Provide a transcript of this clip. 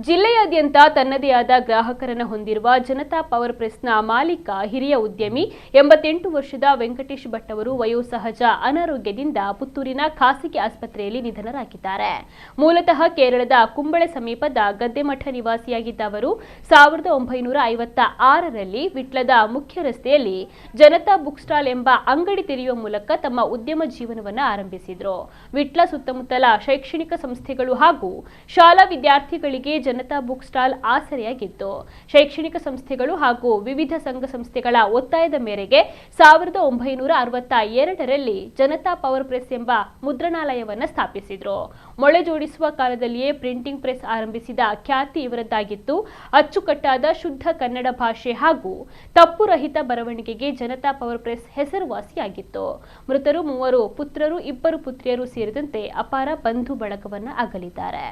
ಜಿಲ್ಲೆಯಾದ್ಯಂತ ತನ್ನದೇ ಆದ ಗ್ರಾಹಕರನ್ನು ಹೊಂದಿರುವ ಜನತಾ ಪವರ್ ಪ್ರೆಸ್ನ ಮಾಲೀಕ ಹಿರಿಯ ಉದ್ಯಮಿ 88 ವರ್ಷದ ವೆಂಕಟೇಶ್ ಭಟ್ ಅವರು ವಯೋಸಹಜ ಅನಾರೋಗ್ಯದಿಂದ ಪುತ್ತೂರಿನ ಖಾಸಗಿ ಆಸ್ಪತ್ರೆಯಲ್ಲಿ ನಿಧನರಾಗಿದ್ದಾರೆ. ಮೂಲತಃ ಕೇರಳದ ಕುಂಬಳೆ ಸಮೀಪದ ಗದ್ದೆಮಠ ನಿವಾಸಿಯಾಗಿದ್ದ ಅವರು 1956ರಲ್ಲಿ ವಿಟ್ಲದ ಮುಖ್ಯ ರಸ್ತೆಯಲ್ಲಿ ಜನತಾ ಬುಕ್ ಸ್ಟಾಲ್ ಎಂಬ ಅಂಗಡಿ ತೆರೆಯುವ ಮೂಲಕ ತಮ್ಮ ಉದ್ಯಮ ಜೀವನವನ್ನು ಆರಂಭಿಸಿದರು. ವಿಟ್ಲ ಸುತ್ತಮುತ್ತಲ ಶೈಕ್ಷಣಿಕ ಸಂಸ್ಥೆಗಳು ಹಾಗೂ ಶಾಲಾ ವಿದ್ಯಾರ್ಥಿಗಳಿಗೆ ಜನತಾ ಬುಕ್ ಸ್ಟಾಲ್ ಆಸರೆಯಾಗಿತ್ತು. ಶೈಕ್ಷಣಿಕ ಸಂಸ್ಥೆಗಳು ಹಾಗೂ ವಿವಿಧ ಸಂಘ ಸಂಸ್ಥೆಗಳ ಒತ್ತಾಯದ ಮೇರೆಗೆ 1962ರಲ್ಲಿ ಜನತಾ ಪವರ್ ಪ್ರೆಸ್ ಎಂಬ ಮುದ್ರಣಾಲಯವನ್ನು ಸ್ಥಾಪಿಸಿದರು. ಮೊಳೆ ಜೋಡಿಸುವ ಕಾಲದಲ್ಲಿಯೇ ಪ್ರಿಂಟಿಂಗ್ ಪ್ರೆಸ್ ಆರಂಭಿಸಿದ ಖ್ಯಾತಿ ಇವರದ್ದಾಗಿತ್ತು. ಅಚ್ಚುಕಟ್ಟಾದ ಶುದ್ಧ ಕನ್ನಡ ಭಾಷೆ ಹಾಗೂ ತಪ್ಪುರಹಿತ ಬರವಣಿಗೆಗೆ ಜನತಾ ಪವರ್ ಪ್ರೆಸ್ ಹೆಸರುವಾಸಿಯಾಗಿತ್ತು. ಮೃತರು 3 ಪುತ್ರರು 2 ಪುತ್ರಿಯರು ಸೇರಿದಂತೆ ಅಪಾರ ಬಂಧು ಬಳಗವನ್ನು ಅಗಲಿದ್ದಾರೆ.